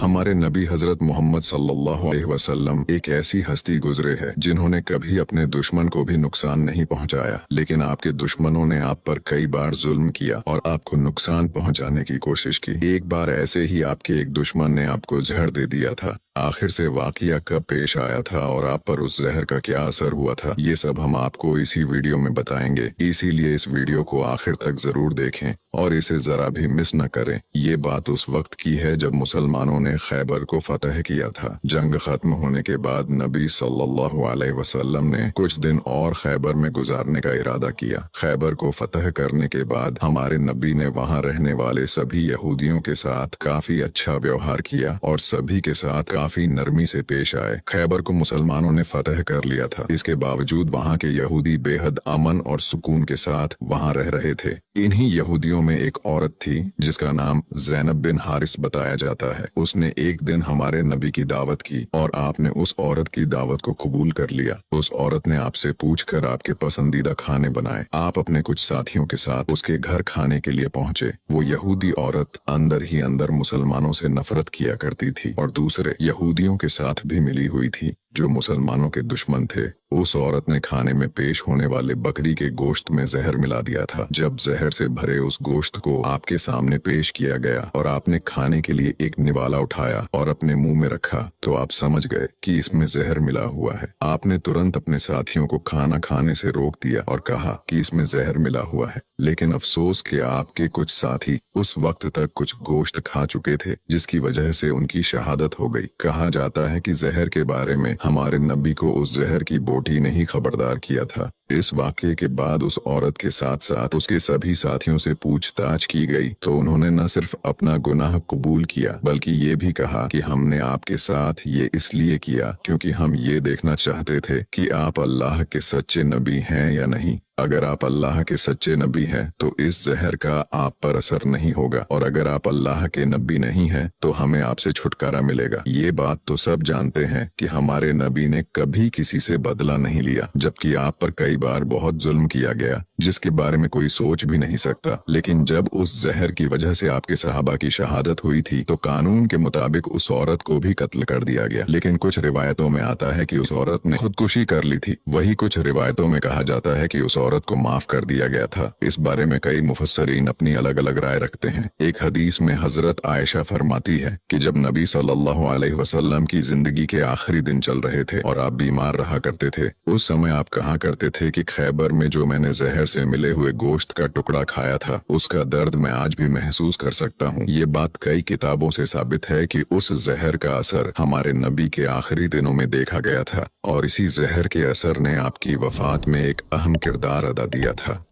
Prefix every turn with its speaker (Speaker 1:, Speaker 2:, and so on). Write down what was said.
Speaker 1: हमारे नबी हजरत मोहम्मद सल्लल्लाहु अलैहि वसल्लम एक ऐसी हस्ती गुजरे है जिन्होंने कभी अपने दुश्मन को भी नुकसान नहीं पहुंचाया, लेकिन आपके दुश्मनों ने आप पर कई बार जुल्म किया और आपको नुकसान पहुंचाने की कोशिश की। एक बार ऐसे ही आपके एक दुश्मन ने आपको जहर दे दिया था। आखिर से वाकया कब पेश आया था और आप पर उस जहर का क्या असर हुआ था, ये सब हम आपको इसी वीडियो में बताएंगे। इसीलिए इस वीडियो को आखिर तक जरूर देखें और इसे जरा भी मिस न करें। ये बात उस वक्त की है जब मुसलमानों ने खैबर को फतह किया था। जंग खत्म होने के बाद नबी सल्लल्लाहु अलैहि वसल्लम ने कुछ दिन और खैबर में गुजारने का इरादा किया। खैबर को फतह करने के बाद हमारे नबी ने वहाँ रहने वाले सभी यहूदियों के साथ काफी अच्छा व्यवहार किया और सभी के साथ काफी नरमी से पेश आए। खैबर को मुसलमानों ने फतह कर लिया था, इसके बावजूद वहाँ के यहूदी बेहद अमन और सुकून के साथ वहाँ रह रहे थे। इन्हीं यहूदियों में एक औरत थी जिसका नाम ज़ैनब बिन हारिस बताया जाता है। उसने एक दिन हमारे नबी की दावत की और आपने उस औरत की दावत को कबूल कर लिया। उस औरत ने आपसे पूछकर आपके पसंदीदा खाने बनाए। आप अपने कुछ साथियों के साथ उसके घर खाने के लिए पहुंचे। वो यहूदी औरत अंदर ही अंदर मुसलमानों से नफरत किया करती थी और दूसरे यहूदियों के साथ भी मिली हुई थी जो मुसलमानों के दुश्मन थे। उस औरत ने खाने में पेश होने वाले बकरी के गोश्त में जहर मिला दिया था। जब जहर से भरे उस गोश्त को आपके सामने पेश किया गया और आपने खाने के लिए एक निवाला उठाया और अपने मुंह में रखा तो आप समझ गए कि इसमें जहर मिला हुआ है। आपने तुरंत अपने साथियों को खाना खाने से रोक दिया और कहा कि इसमें जहर मिला हुआ है, लेकिन अफसोस कि आपके कुछ साथी उस वक्त तक कुछ गोश्त खा चुके थे जिसकी वजह से उनकी शहादत हो गई। कहा जाता है कि जहर के बारे में हमारे नबी को उस जहर की बोटी ने ही खबरदार किया था। इस वाक़ये के बाद उस औरत के साथ साथ उसके सभी साथियों से पूछताछ की गई तो उन्होंने न सिर्फ अपना गुनाह कबूल किया बल्कि ये भी कहा कि हमने आपके साथ ये इसलिए किया क्योंकि हम ये देखना चाहते थे कि आप अल्लाह के सच्चे नबी हैं या नहीं। अगर आप अल्लाह के सच्चे नबी हैं तो इस जहर का आप पर असर नहीं होगा, और अगर आप अल्लाह के नबी नहीं हैं तो हमें आपसे छुटकारा मिलेगा। ये बात तो सब जानते हैं कि हमारे नबी ने कभी किसी से बदला नहीं लिया, जबकि आप पर कई बार बहुत जुल्म किया गया जिसके बारे में कोई सोच भी नहीं सकता। लेकिन जब उस जहर की वजह से आपके सहाबा की शहादत हुई थी तो कानून के मुताबिक उस औरत को भी कत्ल कर दिया गया। लेकिन कुछ रिवायतों में आता है कि उस औरत ने खुदकुशी कर ली थी। वही कुछ रिवायतों में कहा जाता है कि उस औरत को माफ कर दिया गया था। इस बारे में कई मुफस्सरीन अपनी अलग अलग राय रखते हैं। एक हदीस में हजरत आयशा फरमाती है कि जब नबी सल्लल्लाहु अलैहि वसल्लम की जिंदगी के आखिरी दिन चल रहे थे और आप बीमार रहा करते थे, उस समय आप कहा करते थे कि खैबर में जो मैंने जहर से मिले हुए गोश्त का टुकड़ा खाया था उसका दर्द मैं आज भी महसूस कर सकता हूँ। ये बात कई किताबों से साबित है कि उस जहर का असर हमारे नबी के आखिरी दिनों में देखा गया था और इसी जहर के असर ने आपकी वफात में एक अहम किरदार अदा दिया था।